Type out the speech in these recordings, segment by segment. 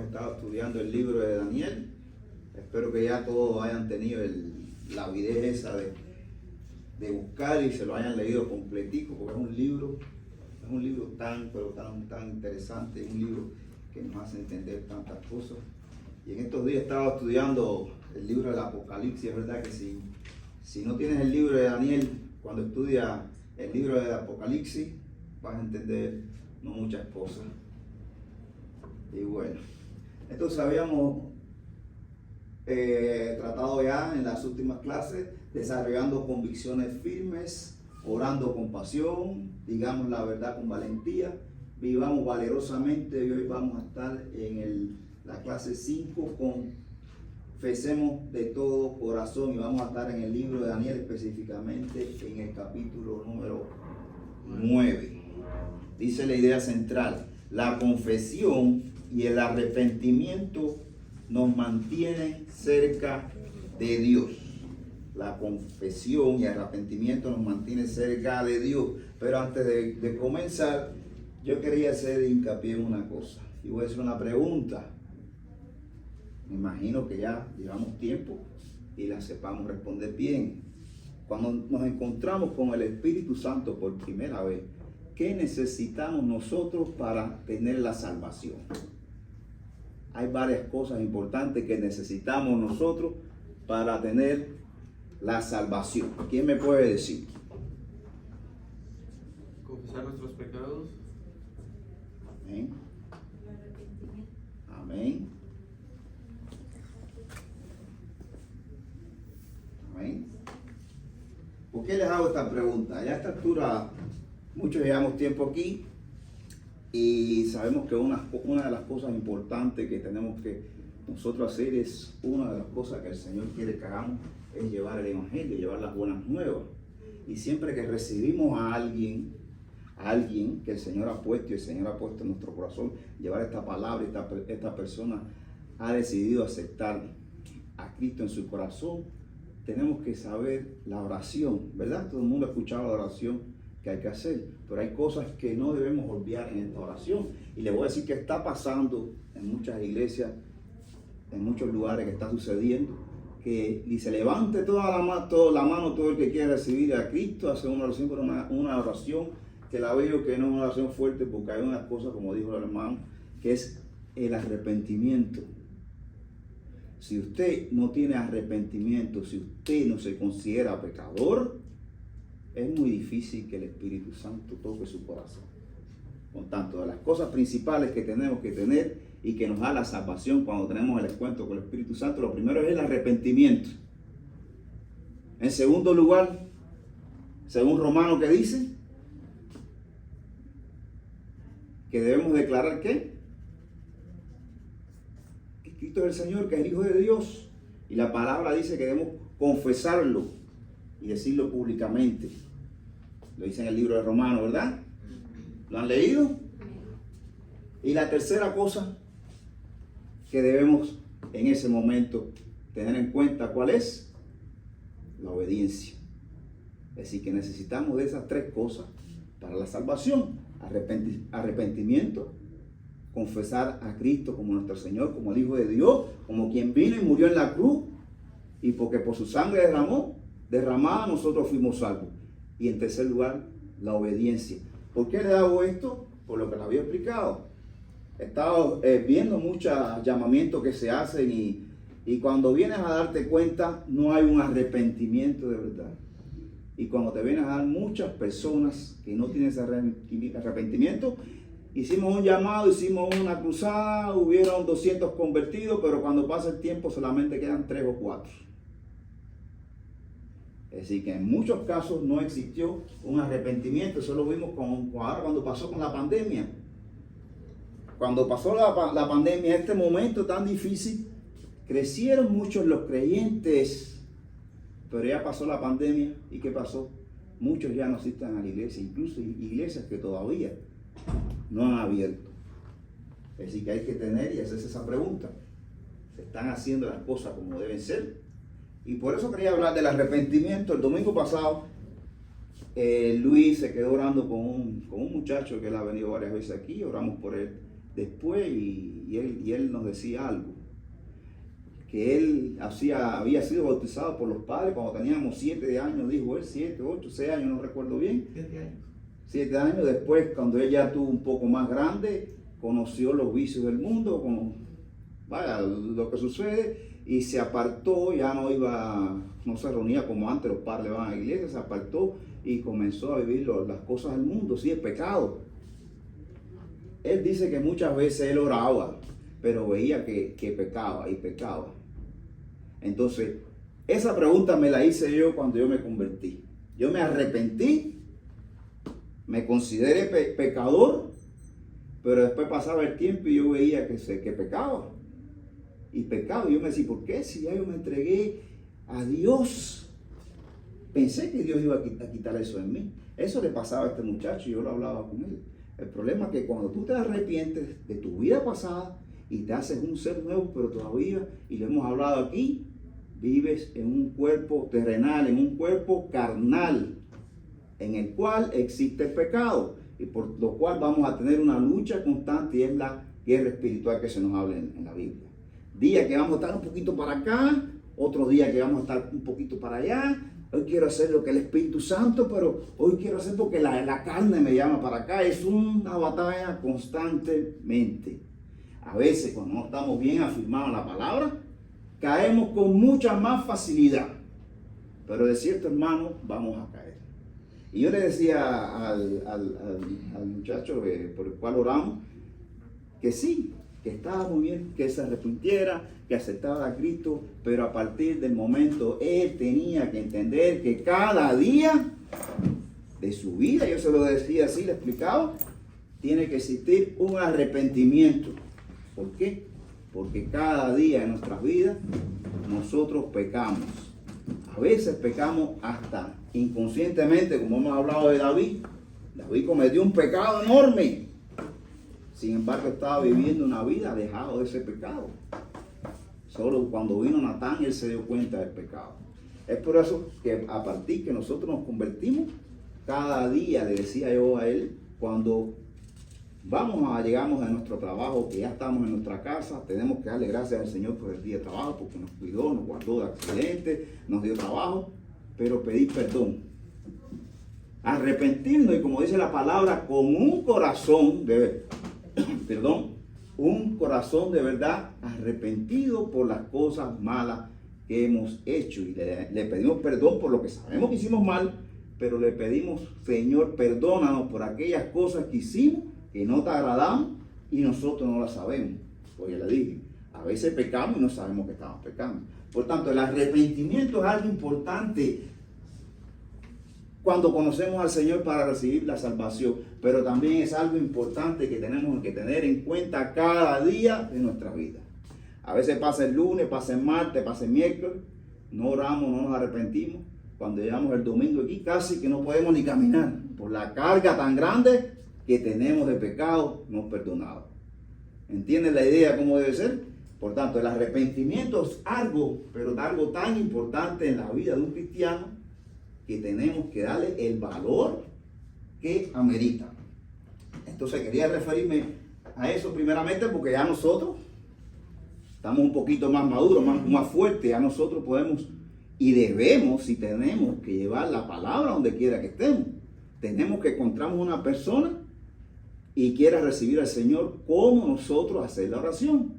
estado estudiando el libro de Daniel. Espero que ya todos hayan tenido la avidez esa de buscar y se lo hayan leído completico, porque es un libro tan interesante, un libro que nos hace entender tantas cosas. Y en estos días estaba estudiando el libro del Apocalipsis. Es verdad que si no tienes el libro de Daniel, cuando estudias el libro del Apocalipsis, vas a entender no muchas cosas. Y bueno, entonces habíamos tratado ya en las últimas clases, desarrollando convicciones firmes, orando con pasión, digamos la verdad con valentía, vivamos valerosamente. Y hoy vamos a estar en la clase 5, confesemos de todo corazón, y vamos a estar en el libro de Daniel, específicamente en el capítulo número 9. Dice la idea central: la confesión y el arrepentimiento nos mantienen cerca de Dios. La confesión y el arrepentimiento nos mantienen cerca de Dios. Pero antes de comenzar, yo quería hacer hincapié en una cosa. Y voy a hacer una pregunta. Me imagino que ya llevamos tiempo y la sepamos responder bien. Cuando nos encontramos con el Espíritu Santo por primera vez, ¿qué necesitamos nosotros para tener la salvación? Hay varias cosas importantes que necesitamos nosotros para tener la salvación. ¿Quién me puede decir? Confesar nuestros pecados. Amén. Amén. Amén. ¿Por qué les hago esta pregunta? Ya a esta altura, muchos llevamos tiempo aquí y sabemos que una de las cosas importantes que tenemos que nosotros hacer, es una de las cosas que el Señor quiere que hagamos, es llevar el Evangelio, llevar las buenas nuevas. Y siempre que recibimos a alguien que el Señor ha puesto, y el Señor ha puesto en nuestro corazón, llevar esta palabra, esta persona ha decidido aceptar a Cristo en su corazón, tenemos que saber la oración, ¿verdad? Todo el mundo ha escuchado la oración que hay que hacer, pero hay cosas que no debemos olvidar en esta oración. Y les voy a decir que está pasando en muchas iglesias, en muchos lugares, que está sucediendo, que dice: levante toda la mano todo el que quiera recibir a Cristo, hace una oración, pero una oración que la veo que no es una oración fuerte, porque hay unas cosas, como dijo el hermano, que es el arrepentimiento. Si usted no tiene arrepentimiento, si usted no se considera pecador, es muy difícil que el Espíritu Santo toque su corazón. Con tanto, de las cosas principales que tenemos que tener y que nos da la salvación cuando tenemos el encuentro con el Espíritu Santo, lo primero es el arrepentimiento. En segundo lugar, según Romanos, ¿qué dice? Que debemos declarar ¿qué? Que Cristo es el Señor, que es el Hijo de Dios. Y la palabra dice que debemos confesarlo y decirlo públicamente. Lo dice en el libro de Romanos, ¿verdad? ¿Lo han leído? Y la tercera cosa que debemos en ese momento tener en cuenta, ¿cuál es? La obediencia. Es decir, que necesitamos de esas tres cosas para la salvación: arrepentimiento, confesar a Cristo como nuestro Señor, como el Hijo de Dios, como quien vino y murió en la cruz, y porque por su sangre derramada nosotros fuimos salvos. Y en tercer lugar, la obediencia. ¿Por qué le hago esto? Por lo que le había explicado. He estado viendo muchos llamamientos que se hacen y cuando vienes a darte cuenta, no hay un arrepentimiento de verdad. Y cuando te vienes a dar, muchas personas que no tienen ese arrepentimiento, hicimos un llamado, hicimos una cruzada, hubieron 200 convertidos, pero cuando pasa el tiempo solamente quedan 3 o 4. Es decir, que en muchos casos no existió un arrepentimiento. Eso lo vimos ahora cuando pasó con la pandemia. Cuando pasó la pandemia, este momento tan difícil, crecieron muchos los creyentes, pero ya pasó la pandemia. ¿Y qué pasó? Muchos ya no asisten a la iglesia, incluso iglesias que todavía no han abierto. Es decir, que hay que tener y hacerse esa pregunta: ¿se están haciendo las cosas como deben ser? Y por eso quería hablar del arrepentimiento. El domingo pasado, Luis se quedó orando con un muchacho que él ha venido varias veces aquí. Oramos por él después y él nos decía algo, que él había sido bautizado por los padres cuando teníamos 7 años, dijo él, 7, 8, 6 años, no recuerdo bien. 7 años. 7 años después, cuando él ya estuvo un poco más grande, conoció los vicios del mundo, vaya, lo que sucede, y se apartó, ya no se reunía como antes, los padres van a la iglesia, se apartó y comenzó a vivir las cosas del mundo, sí, el pecado. Él dice que muchas veces él oraba, pero veía que pecaba y pecaba. Entonces, esa pregunta me la hice yo cuando yo me convertí. Yo me arrepentí, me consideré pecador, pero después pasaba el tiempo y yo veía que pecaba. Y pecaba. Y yo me decía, ¿por qué? Si ya yo me entregué a Dios, pensé que Dios iba a quitar eso en mí. Eso le pasaba a este muchacho y yo lo hablaba con él. El problema es que cuando tú te arrepientes de tu vida pasada y te haces un ser nuevo, pero todavía, y lo hemos hablado aquí, vives en un cuerpo terrenal, en un cuerpo carnal, en el cual existe el pecado, y por lo cual vamos a tener una lucha constante, y es la guerra espiritual que se nos habla en la Biblia. Día que vamos a estar un poquito para acá, otro día que vamos a estar un poquito para allá. Hoy quiero hacer lo que el Espíritu Santo, pero hoy quiero hacer porque la carne me llama para acá. Es una batalla constantemente. A veces cuando no estamos bien afirmados en la palabra, caemos con mucha más facilidad. Pero de cierto, hermano, vamos a caer. Y yo le decía al muchacho por el cual oramos, que sí, que estaba muy bien, que se arrepintiera, que aceptara a Cristo, pero a partir del momento él tenía que entender que cada día de su vida, yo se lo decía así, le explicaba, tiene que existir un arrepentimiento. ¿Por qué? Porque cada día en nuestras vidas nosotros pecamos. A veces pecamos hasta inconscientemente, como hemos hablado de David. David cometió un pecado enorme. Sin embargo, estaba viviendo una vida alejado de ese pecado. Solo cuando vino Natán, él se dio cuenta del pecado. Es por eso que a partir que nosotros nos convertimos, cada día, le decía yo a él, cuando llegamos a nuestro trabajo, que ya estamos en nuestra casa, tenemos que darle gracias al Señor por el día de trabajo, porque nos cuidó, nos guardó de accidentes, nos dio trabajo, pero pedir perdón. Arrepentirnos, y como dice la palabra, con un corazón un corazón de verdad arrepentido por las cosas malas que hemos hecho, y le pedimos perdón por lo que sabemos que hicimos mal, pero le pedimos, Señor, perdónanos por aquellas cosas que hicimos que no te agradaban y nosotros no las sabemos. Porque le dije, a veces pecamos y no sabemos que estamos pecando. Por tanto, el arrepentimiento es algo importante cuando conocemos al Señor para recibir la salvación, pero también es algo importante que tenemos que tener en cuenta cada día de nuestra vida. A veces pasa el lunes, pasa el martes, pasa el miércoles, no oramos, no nos arrepentimos. Cuando llegamos el domingo aquí, casi que no podemos ni caminar por la carga tan grande que tenemos de pecado no perdonado. ¿Entienden la idea cómo debe ser? Por tanto, el arrepentimiento es algo tan importante en la vida de un cristiano, que tenemos que darle el valor que amerita. Entonces quería referirme a eso primeramente porque ya nosotros estamos un poquito más maduros, más fuertes. Ya nosotros podemos y debemos, y tenemos que llevar la palabra donde quiera que estemos. Tenemos que encontrarnos una persona y quiera recibir al Señor, como nosotros hacer la oración.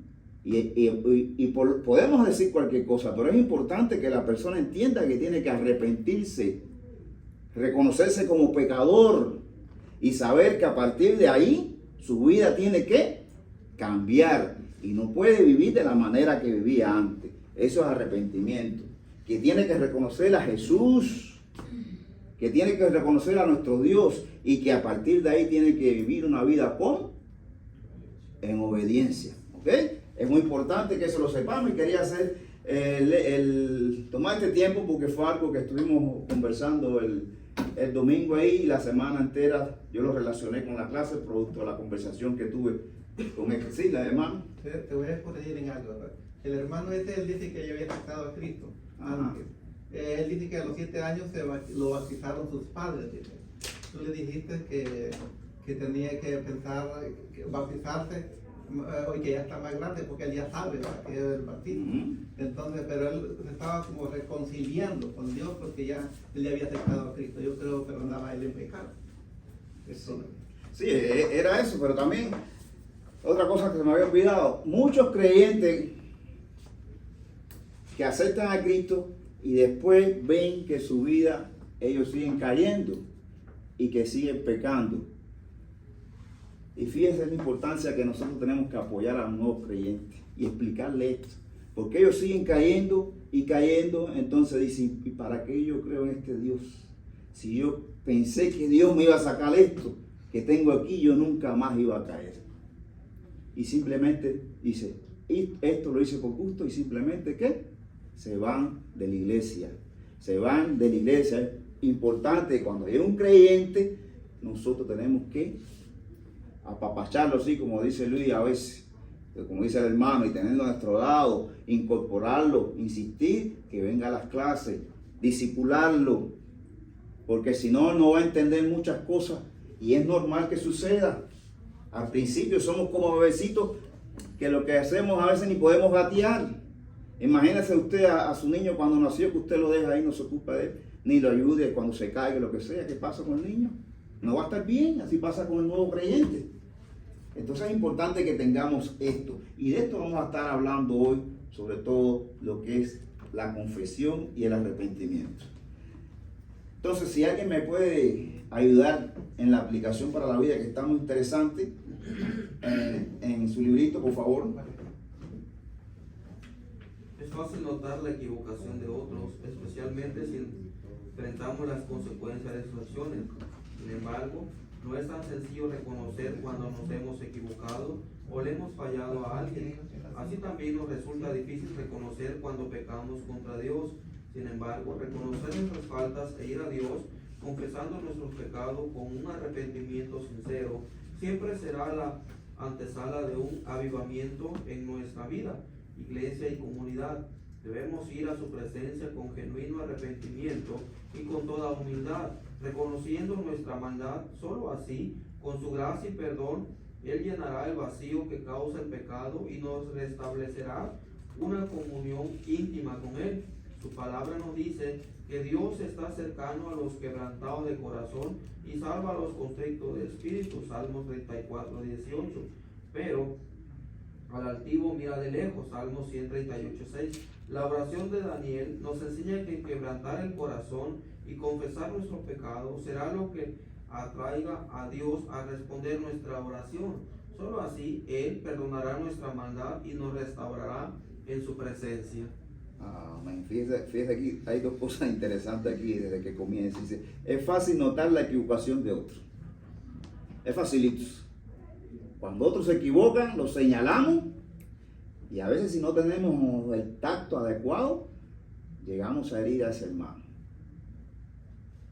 Podemos decir cualquier cosa, pero es importante que la persona entienda que tiene que arrepentirse, reconocerse como pecador y saber que a partir de ahí su vida tiene que cambiar y no puede vivir de la manera que vivía antes. Eso es arrepentimiento. Que tiene que reconocer a Jesús, que tiene que reconocer a nuestro Dios, y que a partir de ahí tiene que vivir una vida en obediencia. ¿Ok? Es muy importante que eso lo sepamos, y quería tomar este tiempo porque fue algo que estuvimos conversando el domingo ahí, y la semana entera yo lo relacioné con la clase, producto de la conversación que tuve con él. Sí, la hermana. Te voy a corregir en algo, ¿verdad? El hermano él dice que ya había aceptado a Cristo antes. Él dice que a los 7 años lo bautizaron sus padres. Dice. Tú le dijiste que tenía que pensar bautizarse hoy que ya está más grande, porque él ya sabe ¿verdad? Que es el bautismo. Entonces, pero él se estaba como reconciliando con Dios porque ya él ya había aceptado a Cristo. Yo creo que andaba él en pecado. Eso, Sí, era eso, pero también otra cosa que se me había olvidado, muchos creyentes que aceptan a Cristo y después ven que su vida ellos siguen cayendo y que siguen pecando. Y fíjense la importancia que nosotros tenemos que apoyar a los nuevos creyentes y explicarle esto. Porque ellos siguen cayendo y cayendo, entonces dicen, ¿y para qué yo creo en este Dios? Si yo pensé que Dios me iba a sacar esto que tengo aquí, yo nunca más iba a caer. Y simplemente dice, y esto lo hice por gusto y simplemente ¿qué? Se van de la iglesia. Se van de la iglesia. Es importante cuando hay un creyente, nosotros tenemos que apapacharlo así como dice Luis a veces, como dice el hermano, y tenerlo a nuestro lado, incorporarlo, insistir que venga a las clases, discipularlo, porque si no, no va a entender muchas cosas y es normal que suceda. Al principio somos como bebecitos que lo que hacemos a veces ni podemos gatear. Imagínese usted a su niño cuando nació, que usted lo deja ahí, no se ocupa de él, ni lo ayude cuando se caiga, lo que sea. ¿Qué pasa con el niño? No va a estar bien. Así pasa con el nuevo creyente. Entonces es importante que tengamos esto. Y de esto vamos a estar hablando hoy, sobre todo lo que es la confesión y el arrepentimiento. Entonces, si alguien me puede ayudar en la aplicación para la vida, que está muy interesante, en su librito, por favor. Es fácil notar la equivocación de otros, especialmente si enfrentamos las consecuencias de sus acciones. Sin embargo, no es tan sencillo reconocer cuando nos hemos equivocado o le hemos fallado a alguien. Así también nos resulta difícil reconocer cuando pecamos contra Dios. Sin embargo, reconocer nuestras faltas e ir a Dios, confesando nuestros pecados con un arrepentimiento sincero, siempre será la antesala de un avivamiento en nuestra vida, iglesia y comunidad. Debemos ir a su presencia con genuino arrepentimiento y con toda humildad, reconociendo nuestra maldad. Solo así, con su gracia y perdón, Él llenará el vacío que causa el pecado y nos restablecerá una comunión íntima con Él. Su palabra nos dice que Dios está cercano a los quebrantados de corazón y salva a los contritos de espíritu, Salmos 34, 18. Pero al altivo mira de lejos, Salmos 138, 6. La oración de Daniel nos enseña que quebrantar el corazón y confesar nuestros pecados será lo que atraiga a Dios a responder nuestra oración. Solo así Él perdonará nuestra maldad y nos restaurará en su presencia. Amén. Fíjese aquí, hay dos cosas interesantes aquí desde que comienza. Dice, es fácil notar la equivocación de otros. Es facilito. Cuando otros se equivocan, los señalamos y a veces si no tenemos el tacto adecuado, llegamos a herir a ese hermano.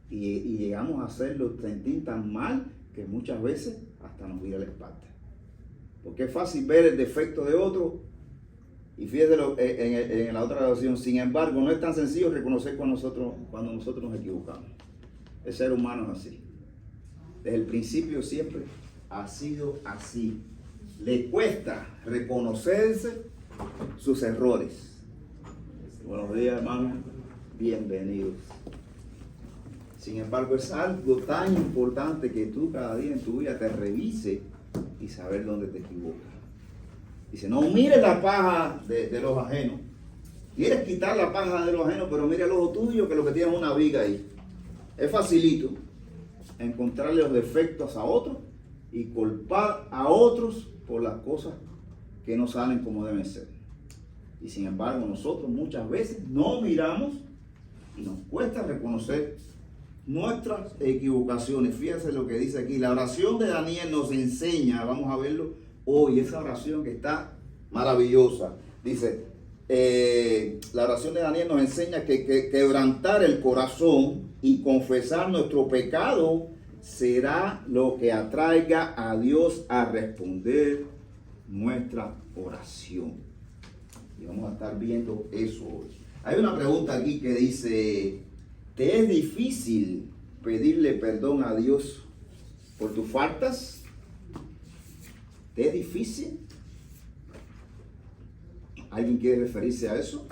Y llegamos a hacerlo sentir tan mal que muchas veces hasta nos vira la espalda. Porque es fácil ver el defecto de otro. Y fíjate en la otra oración, sin embargo, no es tan sencillo reconocer cuando nosotros nos equivocamos. El ser humano es así. Desde el principio siempre ha sido así. Le cuesta reconocerse sus errores. Buenos días, hermanos. Bienvenidos. Sin embargo, es algo tan importante que tú cada día en tu vida te revises y saber dónde te equivocas. Dice, no mires la paja de los ajenos. Quieres quitar la paja de los ajenos, pero mira el ojo tuyo, que lo que tiene es una viga ahí. Es facilito encontrarle los defectos a otros y culpar a otros por las cosas que no salen como deben ser. Y sin embargo, nosotros muchas veces no miramos y nos cuesta reconocer nuestras equivocaciones. Fíjense lo que dice aquí. La oración de Daniel nos enseña, vamos a verlo hoy, esa oración que está maravillosa. Dice, la oración de Daniel nos enseña que quebrantar el corazón y confesar nuestro pecado será lo que atraiga a Dios a responder nuestra oración. Y vamos a estar viendo eso hoy. Hay una pregunta aquí que dice, ¿te es difícil pedirle perdón a Dios por tus faltas? ¿Te es difícil? ¿Alguien quiere referirse a eso?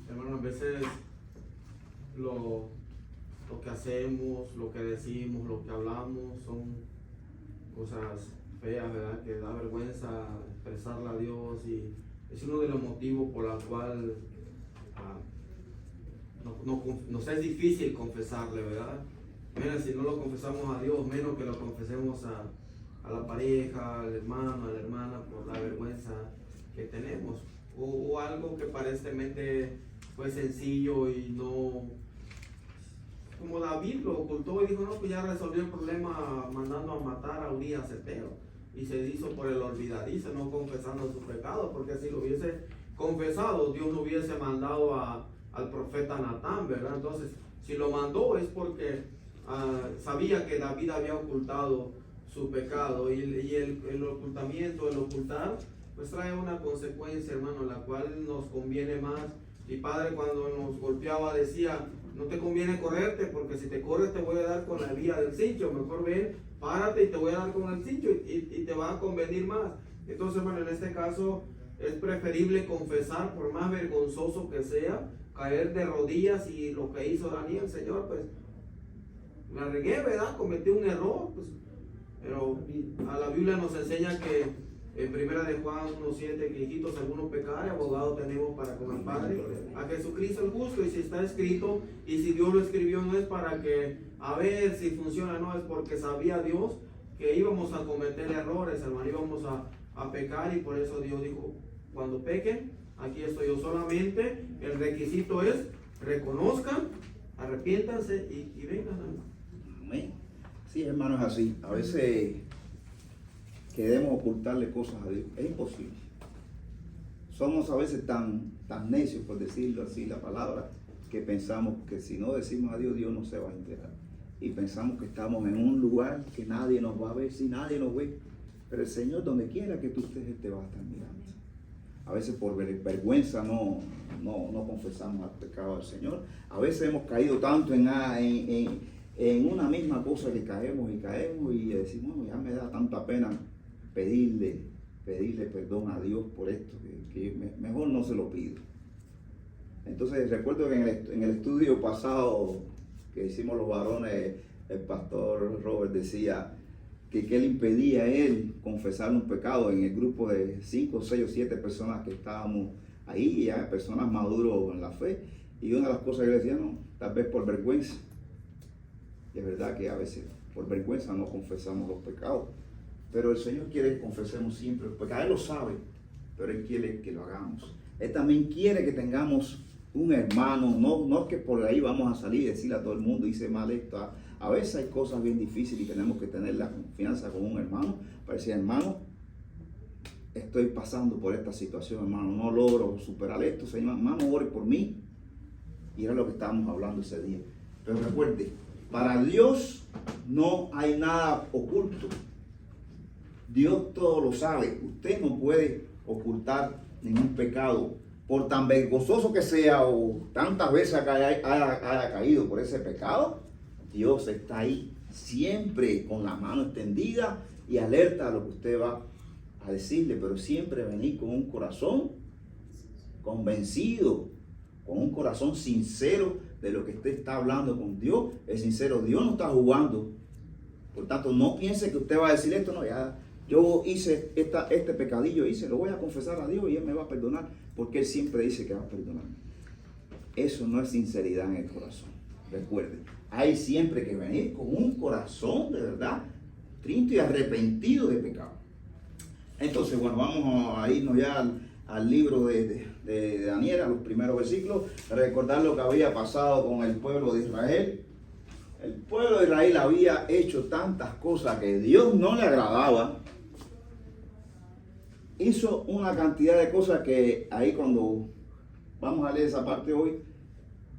Hermano, a veces lo que hacemos, lo que decimos, lo que hablamos son cosas feas, ¿verdad? Que da vergüenza expresarla a Dios, y es uno de los motivos por el cual nos es difícil confesarle, ¿verdad? Mira, si no lo confesamos a Dios, menos que lo confesemos a la pareja, al hermano, a la hermana, por la vergüenza que tenemos. O algo que aparentemente fue sencillo y no, como David lo ocultó y dijo, no, pues ya resolvió el problema mandando a matar a Urías Eteo, y se hizo por el olvidadizo, no confesando su pecado, porque si lo hubiese confesado, Dios no hubiese mandado al profeta Natán, ¿verdad? Entonces, si lo mandó es porque sabía que David había ocultado su pecado, y el ocultamiento, el ocultar, pues trae una consecuencia, hermano, la cual nos conviene más. Mi padre, cuando nos golpeaba, decía, no te conviene correrte, porque si te corres te voy a dar con la vía del cincho, mejor ven, párate y te voy a dar con el cincho, y te va a convenir más. Entonces, hermano, en este caso es preferible confesar, por más vergonzoso que sea, caer de rodillas, y lo que hizo Daniel, Señor, pues la regué, ¿verdad? Cometí un error, pues, pero a la Biblia nos enseña que en primera de Juan 1:7, que hijitos, algunos pecar, abogado tenemos para con el Padre, a Jesucristo el justo. Y si está escrito, y si Dios lo escribió, no es para que a ver si funciona, no, es porque sabía Dios que íbamos a cometer errores, hermano, íbamos a pecar, y por eso Dios dijo, cuando pequen, aquí estoy yo. Solamente el requisito es reconozcan, arrepiéntanse y vengan, hermano. Amén. Sí, hermano, es así. A veces queremos ocultarle cosas a Dios. Es imposible. Somos a veces tan necios, por decirlo así, la palabra, que pensamos que si no decimos a Dios, Dios no se va a enterar. Y pensamos que estamos en un lugar que nadie nos va a ver, si nadie nos ve. Pero el Señor, donde quiera que tú estés, te va a estar mirando. A veces por vergüenza no confesamos el pecado al Señor. A veces hemos caído tanto en una misma cosa que caemos y decimos, bueno, ya me da tanta pena pedirle perdón a Dios por esto, que mejor no se lo pido. Entonces recuerdo que en el estudio pasado que hicimos los varones, el pastor Robert decía que le impedía a él confesar un pecado en el grupo de 5, 6 o 7 personas que estábamos ahí, ya personas maduros en la fe. Y una de las cosas que él decía, no, tal vez por vergüenza. Y es verdad que a veces por vergüenza no confesamos los pecados. Pero el Señor quiere que confesemos siempre, porque Él lo sabe, pero Él quiere que lo hagamos. Él también quiere que tengamos un hermano, no que por ahí vamos a salir y decirle a todo el mundo, hice mal esto. A veces hay cosas bien difíciles y tenemos que tener la confianza con un hermano, para decir, hermano, estoy pasando por esta situación, hermano, no logro superar esto, Señor, hermano, ore por mí. Y era lo que estábamos hablando ese día. Pero recuerde, para Dios no hay nada oculto. Dios todo lo sabe. Usted no puede ocultar ningún pecado. Por tan vergonzoso que sea o tantas veces que haya caído por ese pecado, Dios está ahí siempre con la mano extendida y alerta a lo que usted va a decirle, pero siempre venir con un corazón convencido, con un corazón sincero de lo que usted está hablando con Dios. Es sincero, Dios no está jugando. Por tanto, no piense que usted va a decir esto, no, ya yo hice este pecadillo, lo voy a confesar a Dios y Él me va a perdonar, porque Él siempre dice que va a perdonarme. Eso no es sinceridad en el corazón. Recuerden, hay siempre que venir con un corazón de verdad, trinto y arrepentido de pecado. Entonces, bueno, vamos a irnos ya al libro de Daniel, a los primeros versículos, recordar lo que había pasado con el pueblo de Israel. El pueblo de Israel había hecho tantas cosas que Dios no le agradaba. Hizo una cantidad de cosas que ahí cuando vamos a leer esa parte hoy,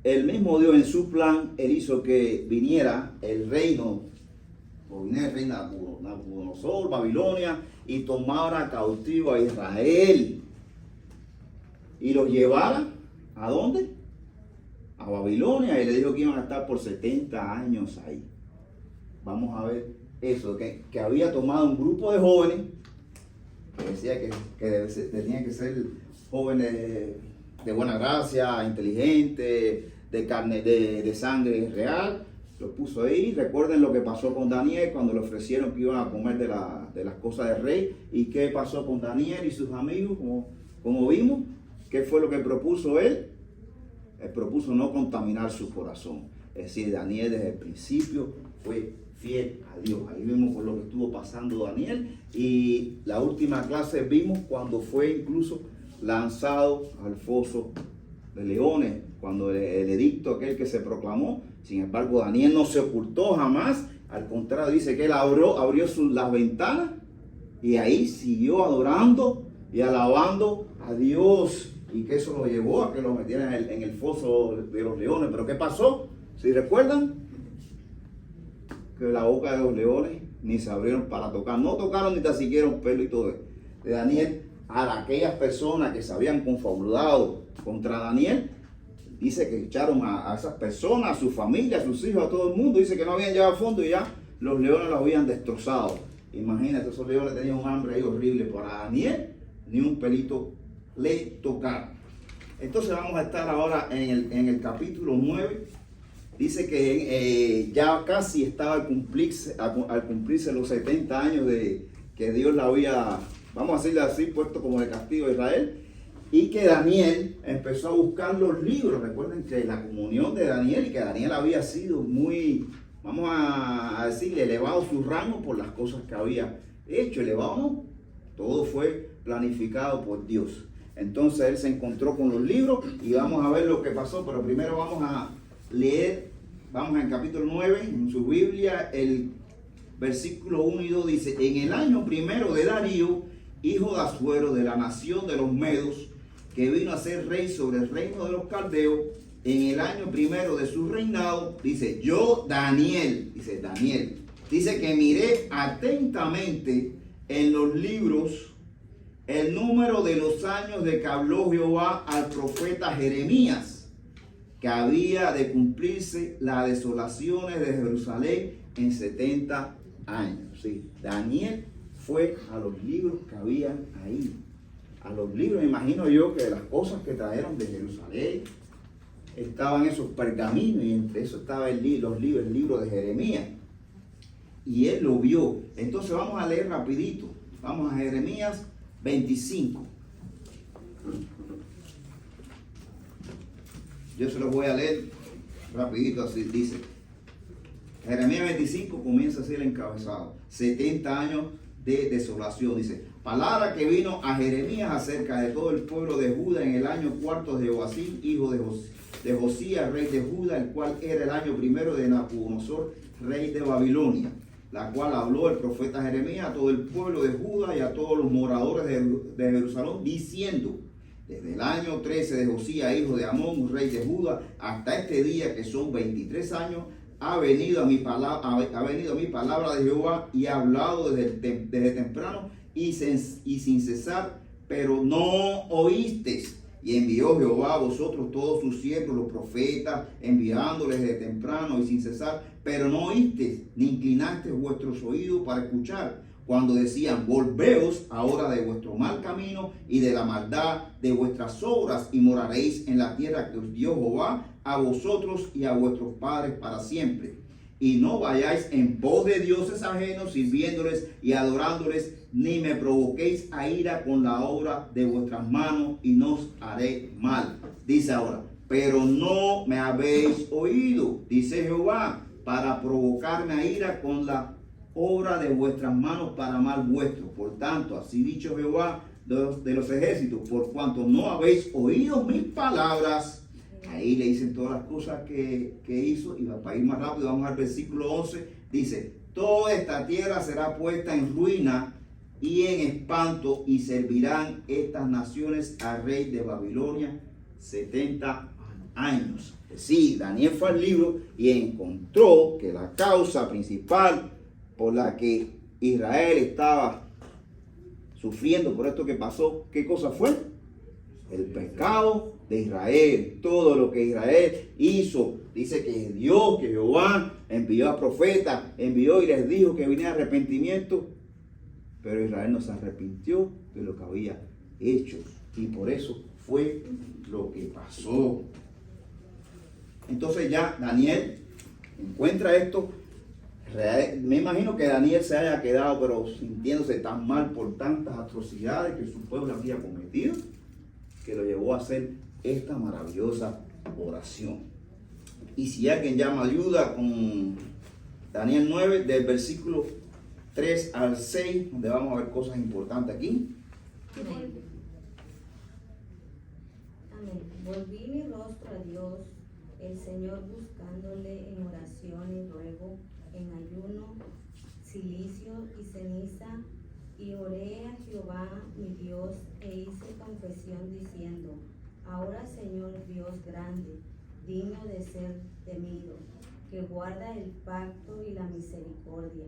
el mismo Dios en su plan, Él hizo que viniera el reino, o viniera el rey Nabucodonosor, Babilonia, y tomara cautivo a Israel. Y los llevara, ¿a dónde? A Babilonia, y le dijo que iban a estar por 70 años ahí. Vamos a ver eso, que había tomado un grupo de jóvenes que decía que tenía que ser jóvenes de buena gracia, inteligente, de carne, de sangre real. Lo puso ahí. Recuerden lo que pasó con Daniel cuando le ofrecieron que iban a comer de las cosas del rey. ¿Y qué pasó con Daniel y sus amigos? Como vimos, ¿qué fue lo que propuso él? Él propuso no contaminar su corazón. Es decir, Daniel desde el principio fue fiel a Dios. Ahí vimos por lo que estuvo pasando Daniel. Y la última clase vimos cuando fue incluso lanzado al foso de leones, cuando el edicto aquel que se proclamó. Sin embargo, Daniel no se ocultó jamás. Al contrario, dice que él abrió las ventanas y ahí siguió adorando y alabando a Dios. Y que eso lo llevó a que lo metieran en el foso de los leones. Pero ¿qué pasó? Si recuerdan, que la boca de los leones ni se abrieron para tocar. No tocaron ni tan siquiera un pelo y todo de Daniel. A aquellas personas que se habían confabulado contra Daniel, dice que echaron a esas personas, a su familia, a sus hijos, a todo el mundo. Dice que no habían llegado a fondo y ya los leones los habían destrozado. Imagínate, esos leones tenían un hambre ahí horrible. Para Daniel, ni un pelito le tocaron. Entonces vamos a estar ahora en el capítulo 9. Dice que ya casi estaba al cumplirse los 70 años de que Dios la había, vamos a decirle así, puesto como de castigo a Israel. Y que Daniel empezó a buscar los libros. Recuerden que la comunión de Daniel, y que Daniel había sido muy, vamos a decirle, elevado su rango por las cosas que había hecho. Elevado, ¿no? Todo fue planificado por Dios. Entonces él se encontró con los libros y vamos a ver lo que pasó. Pero primero vamos a leer, vamos en capítulo 9, en su Biblia, el versículo 1 y 2 dice: en el año primero de Darío, hijo de Asuero, de la nación de los Medos, que vino a ser rey sobre el reino de los caldeos, en el año primero de su reinado, dice, yo Daniel, dice que miré atentamente en los libros el número de los años de que habló Jehová al profeta Jeremías, que había de cumplirse las desolaciones de Jerusalén en 70 años. Sí, Daniel fue a los libros que habían ahí. A los libros, me imagino yo que de las cosas que trajeron de Jerusalén estaban esos pergaminos, y entre eso estaba el libro de Jeremías. Y él lo vio. Entonces vamos a leer rapidito. Vamos a Jeremías 25. Yo se los voy a leer rapidito, así dice. Jeremías 25 comienza así el encabezado. 70 años de desolación. Dice, palabra que vino a Jeremías acerca de todo el pueblo de Judá en el año cuarto de Joacim, hijo de Josías, rey de Judá, el cual era el año primero de Nabucodonosor, rey de Babilonia, la cual habló el profeta Jeremías a todo el pueblo de Judá y a todos los moradores de Jerusalén, diciendo, desde el año 13 de Josías, hijo de Amón, rey de Judá, hasta este día, que son 23 años, ha venido mi palabra de Jehová y ha hablado desde temprano y sin cesar, pero no oísteis. Y envió Jehová a vosotros todos sus siervos, los profetas, enviándoles desde temprano y sin cesar, pero no oísteis, ni inclinasteis vuestros oídos para escuchar, cuando decían, volveos ahora de vuestro mal camino y de la maldad de vuestras obras, y moraréis en la tierra que os dio Jehová a vosotros y a vuestros padres para siempre. Y no vayáis en pos de dioses ajenos, sirviéndoles y adorándoles, ni me provoquéis a ira con la obra de vuestras manos, y no os haré mal. Dice ahora, pero no me habéis oído, dice Jehová, para provocarme a ira con la obra de vuestras manos para mal vuestro. Por tanto, así dicho Jehová de los ejércitos, por cuanto no habéis oído mis palabras. Ahí le dicen todas las cosas que hizo. Y para ir más rápido, vamos al versículo 11. Dice, toda esta tierra será puesta en ruina y en espanto, y servirán estas naciones al rey de Babilonia 70 años. Sí, Daniel fue al libro y encontró que la causa principal por la que Israel estaba sufriendo por esto que pasó, ¿qué cosa fue? El pecado de Israel. Todo lo que Israel hizo. Dice que Dios, que Jehová envió a profetas, envió y les dijo que viniera arrepentimiento. pero Israel no se arrepintió de lo que había hecho. Y por eso fue lo que pasó. Entonces ya Daniel encuentra esto. Me imagino que Daniel se haya quedado pero sintiéndose tan mal por tantas atrocidades que su pueblo había cometido, que lo llevó a hacer esta maravillosa oración. Y si alguien llama ayuda con Daniel 9, del versículo 3 al 6, donde vamos a ver cosas importantes aquí. Amén. Amén. Volví mi rostro a Dios, el Señor, buscándole en oración y ruego, en ayuno, cilicio y ceniza, y oré a Jehová mi Dios e hice confesión diciendo: ahora, Señor Dios grande, digno de ser temido, que guarda el pacto y la misericordia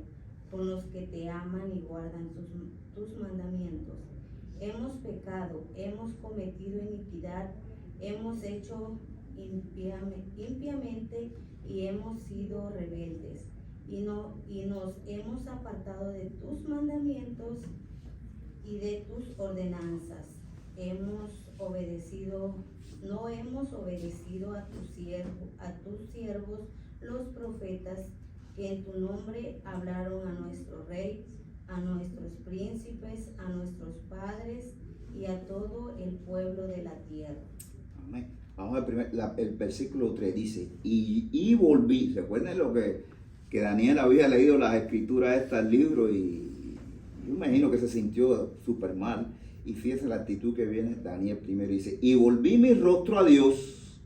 con los que te aman y guardan tus mandamientos. Hemos pecado, hemos cometido iniquidad, hemos hecho impiamente y hemos sido rebeldes, y nos hemos apartado de tus mandamientos y de tus ordenanzas. No hemos obedecido a tus siervos los profetas, que en tu nombre hablaron a nuestro rey, a nuestros príncipes, a nuestros padres y a todo el pueblo de la tierra. Amén. Vamos al el versículo 3 dice, y volví. ¿Recuerden lo que Daniel había leído las escrituras del libro? Y yo imagino que se sintió súper mal. Y fíjense la actitud que viene Daniel primero. Dice, y volví mi rostro a Dios,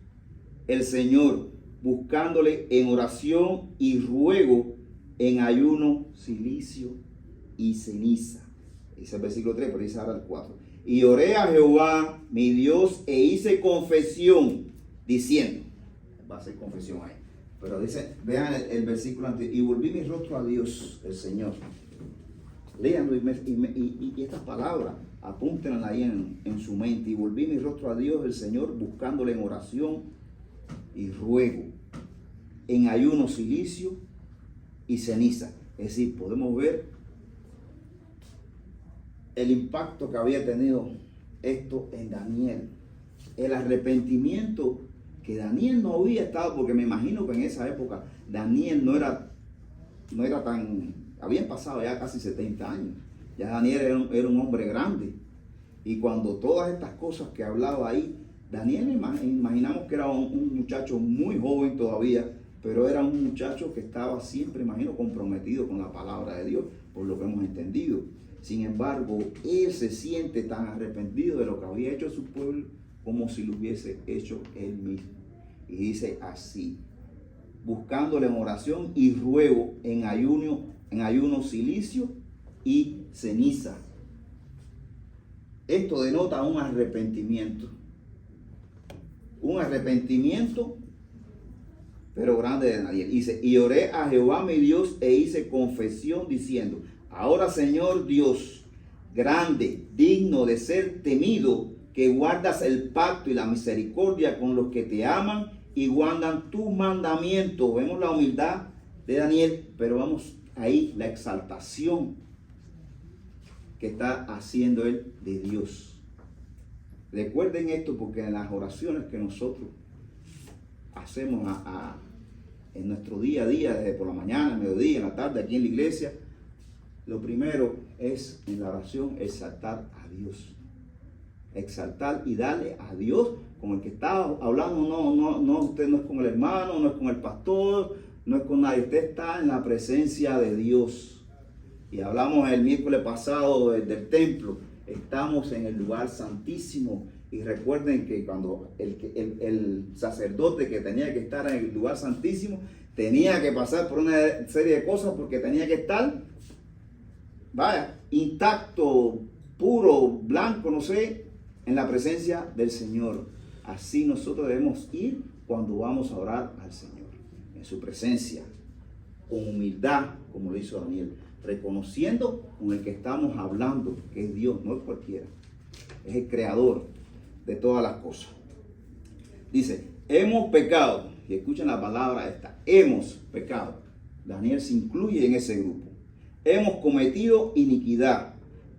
el Señor, buscándole en oración y ruego, en ayuno, cilicio y ceniza. Dice el versículo 3, pero dice ahora el 4. Y oré a Jehová, mi Dios, e hice confesión, diciendo, va a ser confesión ahí, pero dice, vean el versículo anterior, y volví mi rostro a Dios, el Señor. Léanlo y estas palabras, apúntenlas ahí en su mente. Y volví mi rostro a Dios, el Señor, buscándole en oración y ruego, en ayuno, cilicio y ceniza. Es decir, podemos ver el impacto que había tenido esto en Daniel. El arrepentimiento que Daniel no había estado, porque me imagino que en esa época Daniel no era tan, habían pasado ya casi 70 años. Ya Daniel era un hombre grande. Y cuando todas estas cosas que hablaba ahí, Daniel imaginamos que era un muchacho muy joven todavía, pero era un muchacho que estaba siempre, imagino, comprometido con la palabra de Dios, por lo que hemos entendido. Sin embargo, él se siente tan arrepentido de lo que había hecho su pueblo como si lo hubiese hecho él mismo. Y dice así, buscándole en oración y ruego, en ayuno, cilicio y ceniza. Esto denota un arrepentimiento. Un arrepentimiento, pero grande de nadie. Dice, y oré a Jehová mi Dios e hice confesión diciendo, ahora, Señor Dios, grande, digno de ser temido, que guardas el pacto y la misericordia con los que te aman y guardan tus mandamientos. Vemos la humildad de Daniel, pero vamos ahí la exaltación que está haciendo él de Dios. Recuerden esto, porque en las oraciones que nosotros hacemos en nuestro día a día, desde por la mañana, el mediodía, en la tarde, aquí en la iglesia, lo primero es en la oración exaltar a Dios. Exaltar y darle a Dios con el que está hablando. No, usted no es con el hermano, no es con el pastor, no es con nadie. Usted está en la presencia de Dios. Y hablamos el miércoles pasado del templo. Estamos en el lugar santísimo. Y recuerden que cuando el sacerdote que tenía que estar en el lugar santísimo tenía que pasar por una serie de cosas, porque tenía que estar intacto, puro, blanco, no sé, en la presencia del Señor. Así nosotros debemos ir cuando vamos a orar al Señor, en su presencia, con humildad, como lo hizo Daniel, reconociendo con el que estamos hablando, que es Dios, no es cualquiera, es el creador de todas las cosas. Dice, hemos pecado, y escuchen la palabra esta, hemos pecado. Daniel se incluye en ese grupo. Hemos cometido iniquidad,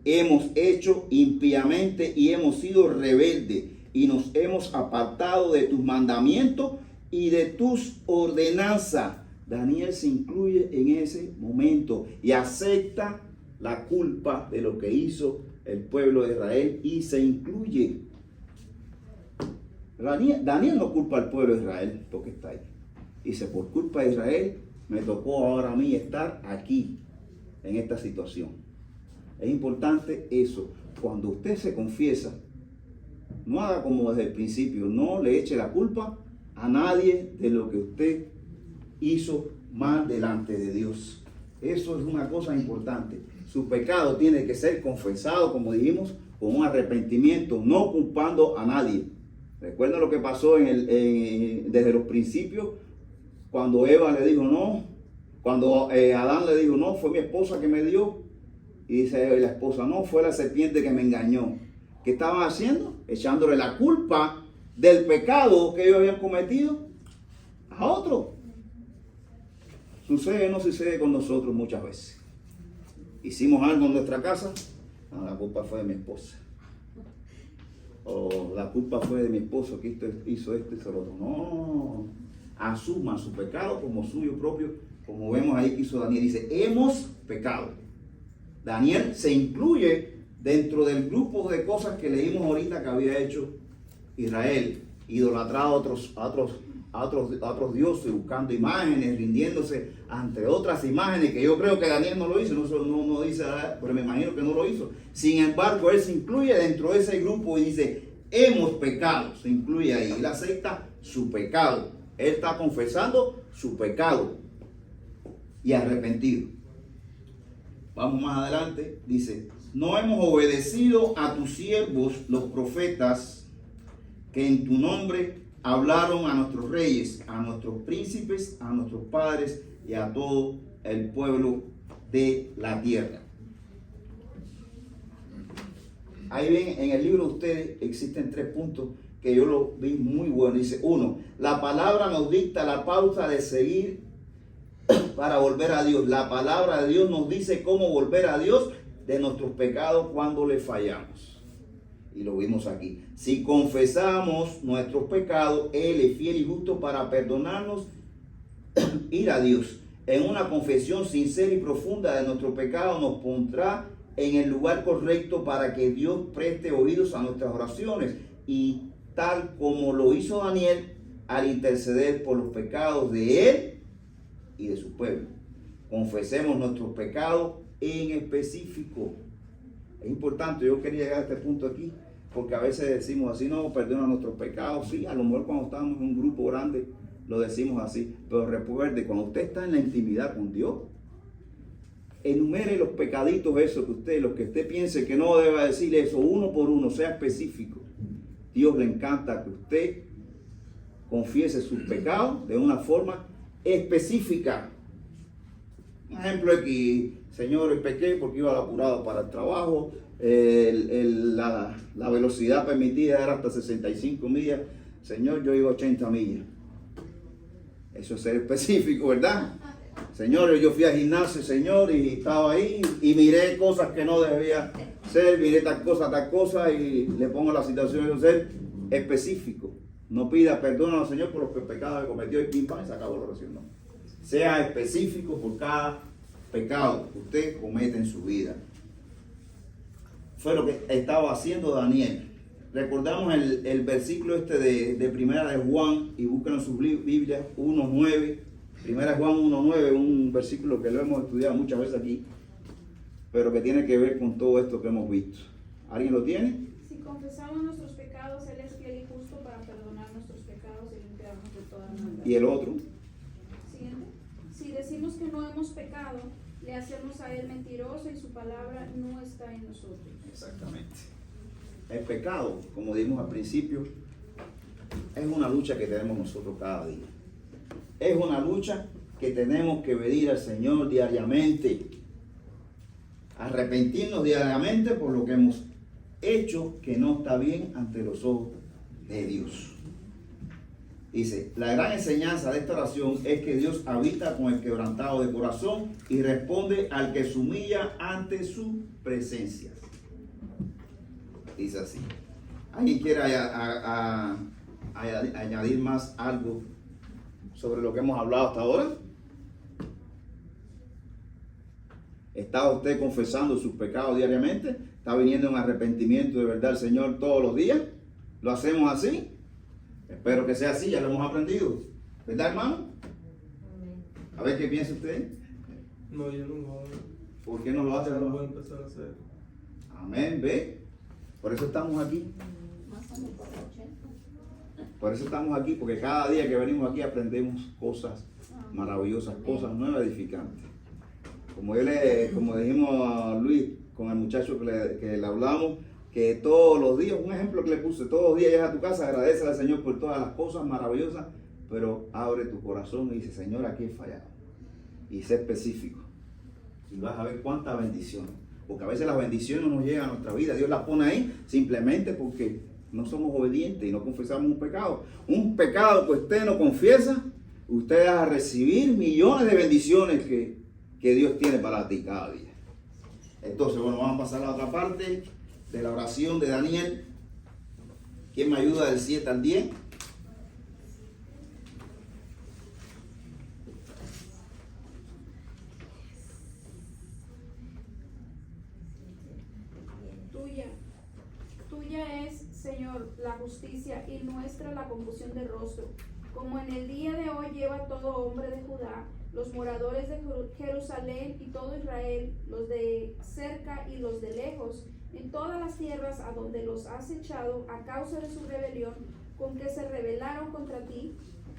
hemos hecho impíamente y hemos sido rebeldes y nos hemos apartado de tus mandamientos y de tus ordenanzas. Daniel se incluye en ese momento y acepta la culpa de lo que hizo el pueblo de Israel y se incluye. Daniel no culpa al pueblo de Israel porque está ahí. Dice, por culpa de Israel me tocó ahora a mí estar aquí, en esta situación. Es importante eso. Cuando usted se confiesa, no haga como desde el principio, no le eche la culpa a nadie de lo que usted hizo mal delante de Dios. Eso es una cosa importante. Su pecado tiene que ser confesado, como dijimos, con un arrepentimiento, no culpando a nadie. Recuerda lo que pasó desde los principios, cuando Eva le dijo no, cuando Adán le dijo no, fue mi esposa que me dio. Y dice la esposa, no, fue la serpiente que me engañó. ¿Qué estaban haciendo? Echándole la culpa del pecado que ellos habían cometido a otro. Sucede o no sucede con nosotros muchas veces. Hicimos algo en nuestra casa, no, la culpa fue de mi esposa. O la culpa fue de mi esposo que hizo esto y lo otro. No, asuma su pecado como suyo propio, como vemos ahí que hizo Daniel. Dice, hemos pecado. Daniel se incluye dentro del grupo de cosas que leímos ahorita que había hecho Israel, idolatrado a otros dioses, buscando imágenes, rindiéndose ante otras imágenes, que yo creo que Daniel no lo hizo, no dice, pero me imagino que no lo hizo. Sin embargo, él se incluye dentro de ese grupo y dice, hemos pecado, se incluye ahí, él acepta su pecado, él está confesando su pecado y arrepentido. Vamos más adelante, dice, no hemos obedecido a tus siervos, los profetas, que en tu nombre hablaron a nuestros reyes, a nuestros príncipes, a nuestros padres y a todo el pueblo de la tierra. Ahí ven, en el libro de ustedes existen 3 puntos que yo lo vi muy bueno. Dice, 1, la palabra nos dicta la pauta de seguir para volver a Dios. La palabra de Dios nos dice cómo volver a Dios de nuestros pecados cuando le fallamos. Y lo vimos aquí. Si confesamos nuestros pecados, Él es fiel y justo para perdonarnos, ir a Dios. En una confesión sincera y profunda de nuestro pecado nos pondrá en el lugar correcto para que Dios preste oídos a nuestras oraciones. Y tal como lo hizo Daniel al interceder por los pecados de él y de su pueblo. Confesemos nuestros pecados en específico. Es importante, yo quería llegar a este punto aquí, porque a veces decimos así, no, perdona nuestros pecados. Sí, a lo mejor cuando estamos en un grupo grande lo decimos así, pero recuerde, cuando usted está en la intimidad con Dios, enumere los pecaditos esos los que usted piense que no deba decir eso, uno por uno, sea específico. Dios le encanta que usted confiese sus pecados de una forma específica. Un ejemplo aquí, Señor, hoy pequé porque iba apurado para el trabajo, la velocidad permitida era hasta 65 millas, Señor, yo iba 80 millas. Eso es ser específico, ¿verdad? Señor, yo fui al gimnasio, Señor, y estaba ahí y miré cosas que no debía ser, miré tal cosa, y le pongo la situación de ser específico. No pida perdón al Señor por los pecados que cometió y pim, pam, y se acabó la oración. No. Sea específico por cada pecado que usted comete en su vida. Fue lo que estaba haciendo Daniel. Recordamos el versículo de Primera de Juan, y busquen en sus Biblias 1:9. Primera de Juan 1:9, un versículo que lo hemos estudiado muchas veces aquí, pero que tiene que ver con todo esto que hemos visto. ¿Alguien lo tiene? Si confesamos nuestros pecados, Él es fiel y justo para perdonar nuestros pecados y limpiarnos de toda maldad. ¿Y el otro? Siguiente. Si decimos que no hemos pecado, le hacemos a Él mentiroso y su palabra no está en nosotros. Exactamente. El pecado, como dijimos al principio, es una lucha que tenemos nosotros cada día. Es una lucha que tenemos que pedir al Señor diariamente. Arrepentirnos diariamente por lo que hemos hecho que no está bien ante los ojos de Dios. Dice, la gran enseñanza de esta oración es que Dios habita con el quebrantado de corazón y responde al que se humilla ante su presencia. Dice así. ¿Alguien quiere añadir más algo sobre lo que hemos hablado hasta ahora? ¿Está usted confesando sus pecados diariamente? ¿Está viniendo en arrepentimiento de verdad al Señor todos los días? ¿Lo hacemos así? Espero que sea así, ya lo hemos aprendido. ¿Verdad, hermano? Amén. A ver qué piensa usted. No, yo no lo hago. ¿Por qué no lo hace, Ya lo hermano? voy a empezar a hacer. Amén, ve. Por eso estamos aquí. Más o menos por 80. Por eso estamos aquí, porque cada día que venimos aquí aprendemos cosas maravillosas, cosas nuevas, edificantes. Como dijimos a Luis, con el muchacho que le hablamos, que todos los días, un ejemplo que le puse, todos los días llegas a tu casa, agradece al Señor por todas las cosas maravillosas, pero abre tu corazón y dice, Señor, aquí he fallado. Y sé específico. Y vas a ver cuántas bendiciones. Porque a veces las bendiciones no nos llegan a nuestra vida. Dios las pone ahí simplemente porque no somos obedientes y no confesamos un pecado. Un pecado que usted no confiesa, usted va a recibir millones de bendiciones que Dios tiene para ti cada día. Entonces, bueno, vamos a pasar a la otra parte de la oración de Daniel. ¿Quién me ayuda del 7 al 10? Tuya es, Señor, la justicia y nuestra la confusión de rostro. Como en el día de hoy lleva todo hombre de Judá, los moradores de Jerusalén y todo Israel, los de cerca y los de lejos, en todas las tierras a donde los has echado a causa de su rebelión, con que se rebelaron contra ti.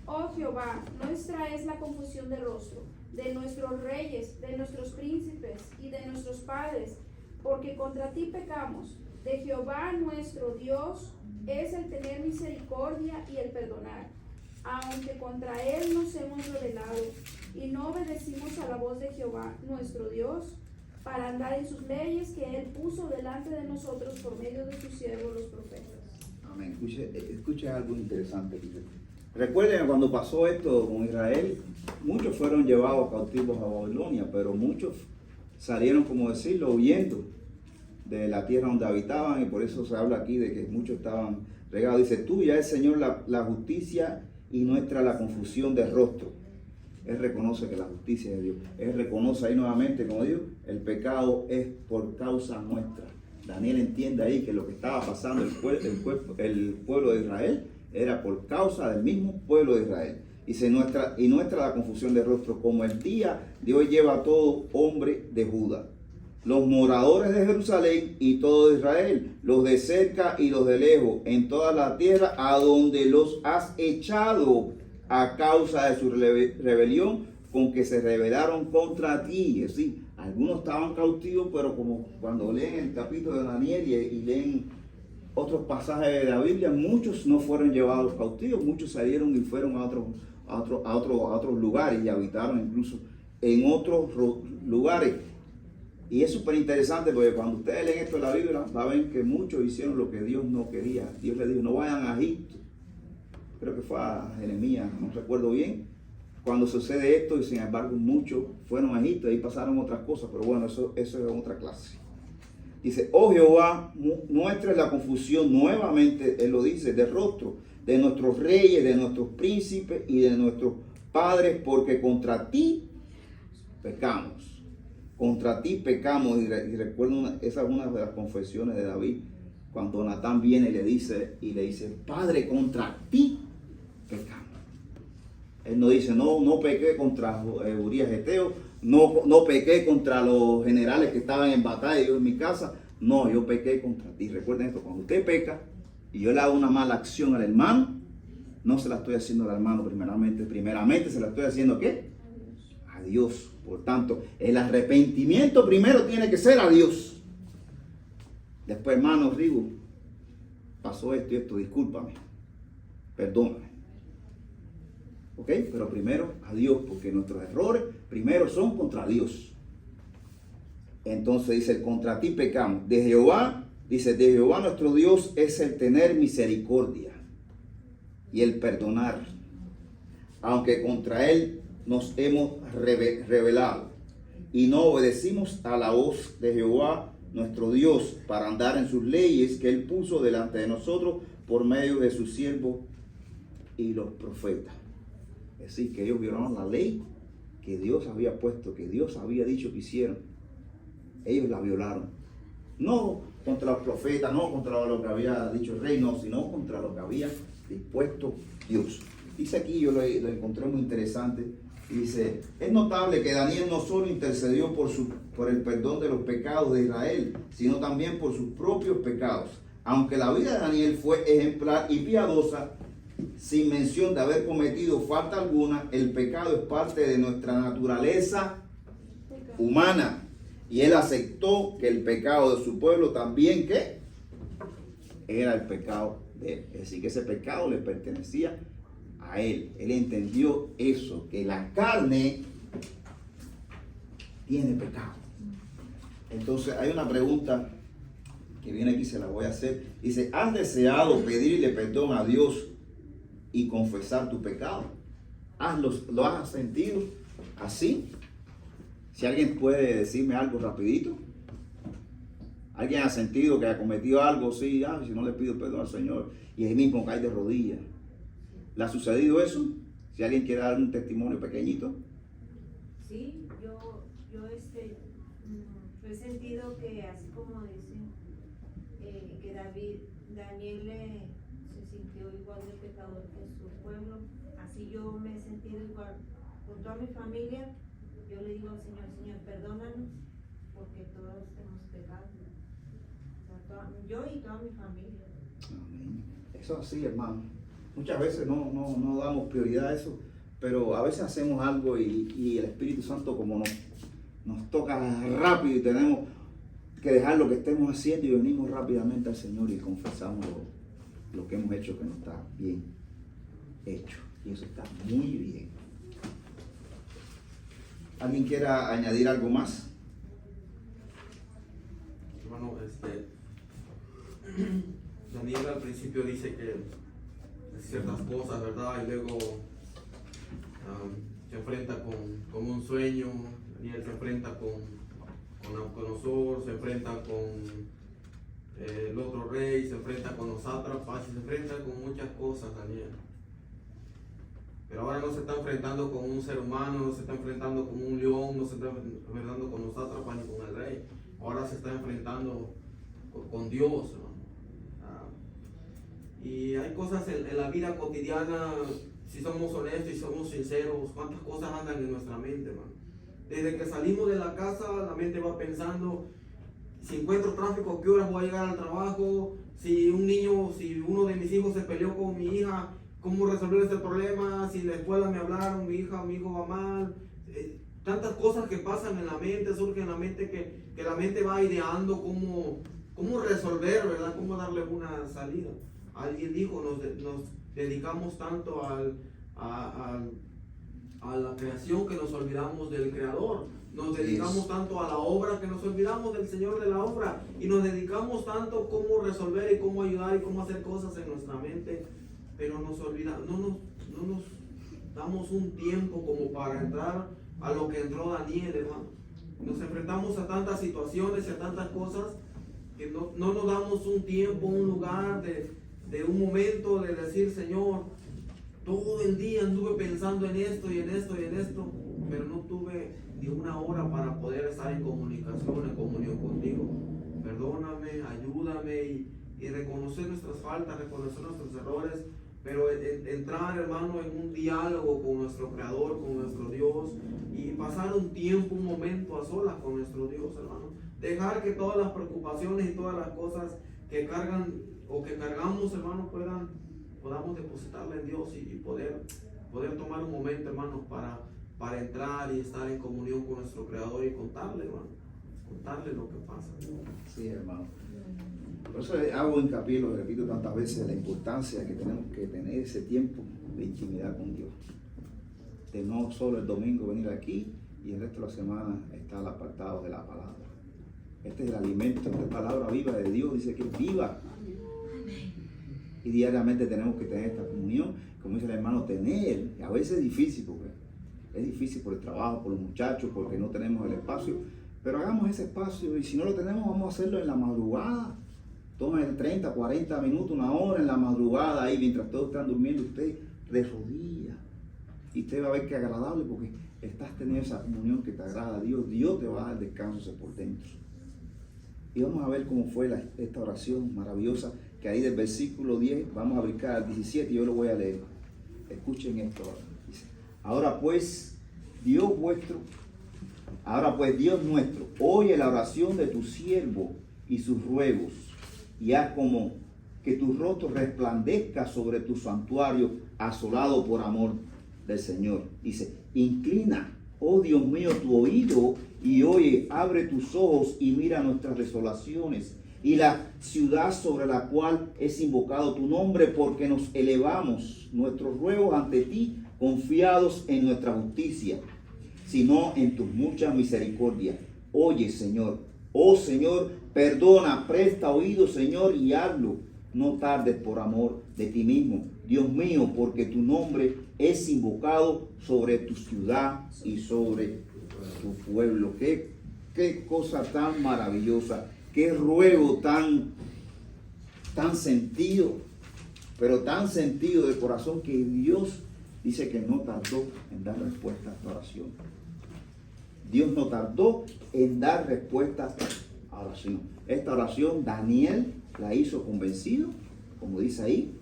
Oh Jehová, nuestra es la confusión de rostro, de nuestros reyes, de nuestros príncipes y de nuestros padres, porque contra ti pecamos. De Jehová nuestro Dios es el tener misericordia y el perdonar, aunque contra él nos hemos rebelado y no obedecimos a la voz de Jehová nuestro Dios, para andar en sus leyes que él puso delante de nosotros por medio de sus siervos los profetas. Amén. Escuche algo interesante. Recuerden cuando pasó esto con Israel, muchos fueron llevados cautivos a Babilonia, pero muchos salieron, como decirlo, huyendo de la tierra donde habitaban, y por eso se habla aquí de que muchos estaban regados. Dice, tuya es, Señor, la justicia y nuestra la confusión de rostro. Él reconoce que la justicia es de Dios. Él reconoce ahí nuevamente, como digo, el pecado es por causa nuestra. Daniel entiende ahí que lo que estaba pasando el pueblo de Israel era por causa del mismo pueblo de Israel. Dice, nuestra la confusión de rostro, como el día de hoy lleva a todo hombre de Judá, los moradores de Jerusalén y todo Israel, los de cerca y los de lejos, en toda la tierra a donde los has echado a causa de su rebelión, con que se rebelaron contra ti. Es decir, algunos estaban cautivos, pero como cuando leen el capítulo de Daniel y leen otros pasajes de la Biblia, muchos no fueron llevados cautivos, muchos salieron y fueron a otros lugares y habitaron incluso en otros lugares. Y es súper interesante porque cuando ustedes leen esto en la Biblia, va a ver que muchos hicieron lo que Dios no quería. Dios les dijo, no vayan a Egipto. Creo que fue a Jeremías, no recuerdo bien. Cuando sucede esto, y sin embargo muchos fueron a Egipto y ahí pasaron otras cosas, pero bueno, eso es otra clase. Dice, oh Jehová, nuestra es la confusión, nuevamente Él lo dice, de rostro, de nuestros reyes, de nuestros príncipes y de nuestros padres, porque contra ti pecamos. Contra ti pecamos. Y recuerdo, esa es una de las confesiones de David, cuando Natán viene y le dice, Padre, contra ti pecamos. Él no dice, no pequé contra Urías Geteo, no pequé contra los generales que estaban en batalla yo en mi casa. No, yo pequé contra ti. Recuerden esto, cuando usted peca y yo le hago una mala acción al hermano, no se la estoy haciendo al hermano primeramente se la estoy haciendo ¿a qué? A Dios. Por tanto, el arrepentimiento primero tiene que ser a Dios. Después, hermano Rigo, pasó esto y esto, discúlpame, perdóname. ¿Ok? Pero primero a Dios, porque nuestros errores primero son contra Dios. Entonces dice, contra ti pecamos. De Jehová, dice, de Jehová nuestro Dios es el tener misericordia y el perdonar, aunque contra él nos hemos rebelado y no obedecimos a la voz de Jehová nuestro Dios, para andar en sus leyes que Él puso delante de nosotros por medio de sus siervos y los profetas. Es decir, que ellos violaron la ley que Dios había puesto, que Dios había dicho que hicieran. Ellos la violaron. No contra los profetas, no contra lo que había dicho el rey, no, sino contra lo que había dispuesto Dios. Dice aquí, yo lo encontré muy interesante, y dice, es notable que Daniel no solo intercedió por el perdón de los pecados de Israel, sino también por sus propios pecados. Aunque la vida de Daniel fue ejemplar y piadosa, sin mención de haber cometido falta alguna, el pecado es parte de nuestra naturaleza humana. Y él aceptó que el pecado de su pueblo también, ¿qué? Era el pecado de él. Es decir, que ese pecado le pertenecía a él. Él entendió eso, que la carne tiene pecado. Entonces hay una pregunta que viene aquí, se la voy a hacer. Dice, ¿has deseado pedirle perdón a Dios y confesar tu pecado? ¿Lo has sentido así? Si alguien puede decirme algo rapidito. ¿Alguien ha sentido que ha cometido algo? Sí, si no le pido perdón al Señor, y ahí mismo cae de rodillas. ¿Le ha sucedido eso? Si alguien quiere dar un testimonio pequeñito. Sí, yo he sentido que así como dicen que Daniel se sintió igual de pecador que su pueblo, así yo me he sentido igual con toda mi familia. Yo le digo al Señor, perdónanos, porque todos hemos pecado. O sea, yo y toda mi familia. Amén. Eso es así, hermano. Muchas veces no damos prioridad a eso, pero a veces hacemos algo y el Espíritu Santo como nos toca rápido y tenemos que dejar lo que estemos haciendo y venimos rápidamente al Señor y confesamos lo que hemos hecho que no está bien hecho. Y eso está muy bien. ¿Alguien quiera añadir algo más? Hermano, Daniel al principio dice que ciertas cosas, ¿verdad? Y luego se enfrenta con un sueño. Daniel se enfrenta con Nabucodonosor, se enfrenta con el otro rey, se enfrenta con los sátrapas, se enfrenta con muchas cosas, Daniel. Pero ahora no se está enfrentando con un ser humano, no se está enfrentando con un león, no se está enfrentando con los sátrapas ni con el rey. Ahora se está enfrentando con Dios, hermano. Y hay cosas en la vida cotidiana, si somos honestos y somos sinceros, cuántas cosas andan en nuestra mente, hermano. Desde que salimos de la casa, la mente va pensando, si encuentro tráfico, ¿a qué horas voy a llegar al trabajo? Si uno de mis hijos se peleó con mi hija, ¿cómo resolver este problema? Si en la escuela me hablaron, mi hija o mi hijo va mal. Tantas cosas que pasan en la mente, surgen en la mente, que la mente va ideando cómo resolver, ¿verdad? Cómo darle una salida. Alguien dijo, nos dedicamos tanto a la creación que nos olvidamos del Creador. Nos dedicamos tanto a la obra que nos olvidamos del Señor de la obra. Y nos dedicamos tanto cómo resolver y cómo ayudar y cómo hacer cosas en nuestra mente. Pero nos olvidamos, no nos damos un tiempo como para entrar a lo que entró Daniel, hermano. Nos enfrentamos a tantas situaciones y a tantas cosas que no nos damos un tiempo, un lugar de un momento de decir, Señor, todo el día anduve pensando en esto y en esto y en esto, pero no tuve ni una hora para poder estar en comunicación, en comunión contigo. Perdóname, ayúdame y reconocer nuestras faltas, reconocer nuestros errores, pero entrar, hermano, en un diálogo con nuestro Creador, con nuestro Dios, y pasar un tiempo, un momento a solas con nuestro Dios, hermano. Dejar que todas las preocupaciones y todas las cosas que cargan o que cargamos, hermano, podamos depositarle en Dios y poder tomar un momento, hermano, para entrar y estar en comunión con nuestro Creador y contarle, hermano, contarle lo que pasa. Sí, hermano. Por eso hago hincapié, lo repito tantas veces, la importancia que tenemos que tener ese tiempo de intimidad con Dios. De no solo el domingo venir aquí y el resto de la semana estar apartado de la palabra. Este es el alimento, esta palabra viva de Dios, dice que es viva. Y diariamente tenemos que tener esta comunión, como dice el hermano, tener. A veces es difícil, porque es difícil por el trabajo, por los muchachos, porque no tenemos el espacio. Pero hagamos ese espacio y si no lo tenemos, vamos a hacerlo en la madrugada. Tomen 30, 40 minutos, una hora en la madrugada ahí mientras todos están durmiendo, usted de rodillas. Y usted va a ver que es agradable porque estás teniendo esa comunión que te agrada a Dios. Dios te va a dar descanso por dentro. Y vamos a ver cómo fue esta oración maravillosa, que ahí del versículo 10, vamos a brincar al 17 y yo lo voy a leer. Escuchen esto. Dice, ahora pues, Dios nuestro, oye la oración de tu siervo y sus ruegos, y haz como que tu rostro resplandezca sobre tu santuario asolado por amor del Señor. Dice, inclina, oh Dios mío, tu oído y oye, abre tus ojos y mira nuestras desolaciones y la ciudad sobre la cual es invocado tu nombre, porque nos elevamos nuestros ruegos ante ti, confiados en nuestra justicia, sino en tus muchas misericordias. Oye, Señor, oh Señor, perdona, presta oído, Señor, y hazlo. No tardes por amor de ti mismo, Dios mío, porque tu nombre es invocado sobre tu ciudad y sobre tu pueblo. Qué cosa tan maravillosa, qué ruego tan sentido, pero tan sentido de corazón, que Dios dice que no tardó en dar respuesta a esta oración. Dios no tardó en dar respuesta a esta oración. Esta oración Daniel la hizo convencido, como dice ahí,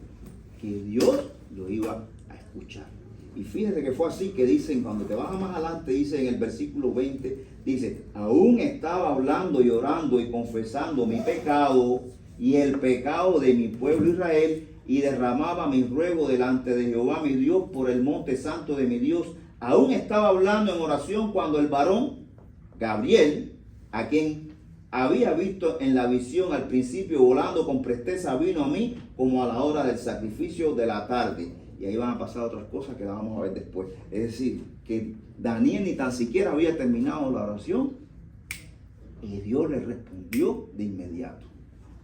que Dios lo iba a escuchar. Y fíjate que fue así, que dicen, cuando te vas más adelante, dice en el versículo 20, dice, aún estaba hablando y orando y confesando mi pecado y el pecado de mi pueblo Israel, y derramaba mi ruego delante de Jehová mi Dios por el monte santo de mi Dios. Aún estaba hablando en oración cuando el varón Gabriel, a quien había visto en la visión al principio volando con presteza, vino a mí como a la hora del sacrificio de la tarde. Y ahí van a pasar otras cosas que las vamos a ver después. Es decir, que Daniel ni tan siquiera había terminado la oración y Dios le respondió de inmediato.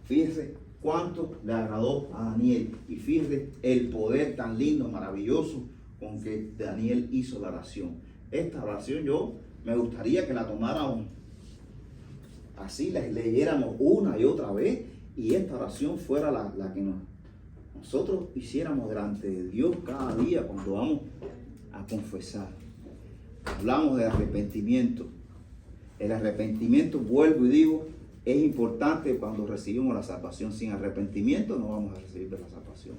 Fíjese cuánto le agradó a Daniel y fíjese el poder tan lindo, maravilloso con que Daniel hizo la oración. Esta oración yo me gustaría que la tomáramos así, la leyéramos una y otra vez, y esta oración fuera la que nosotros hiciéramos delante de Dios cada día cuando vamos a confesar. Hablamos de arrepentimiento. El arrepentimiento, vuelvo y digo, es importante cuando recibimos la salvación. Sin arrepentimiento no vamos a recibir la salvación.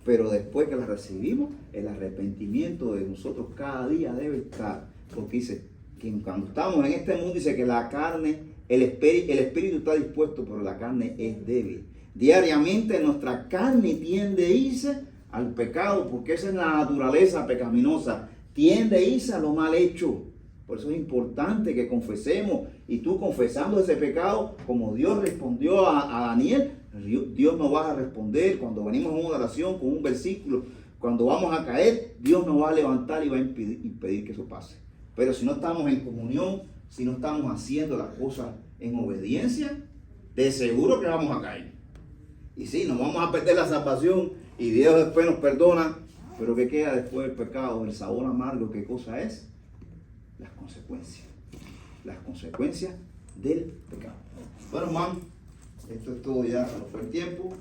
Pero después que la recibimos, el arrepentimiento de nosotros cada día debe estar. Porque dice que cuando estamos en este mundo, dice que la carne, el espíritu está dispuesto, pero la carne es débil. Diariamente nuestra carne tiende a irse al pecado, porque esa es la naturaleza pecaminosa. Tiende a irse a lo mal hecho. Por eso es importante que confesemos. Y tú confesando ese pecado, como Dios respondió a Daniel, Dios nos va a responder cuando venimos a una oración con un versículo. Cuando vamos a caer, Dios nos va a levantar y va a impedir que eso pase. Pero si no estamos en comunión, si no estamos haciendo las cosas en obediencia, de seguro que vamos a caer. Y sí, nos vamos a perder la salvación y Dios después nos perdona. Pero ¿qué queda después del pecado? El sabor amargo, ¿qué cosa es? Las consecuencias. Las consecuencias del pecado. Bueno, hermano, esto es todo ya, se nos fue el tiempo.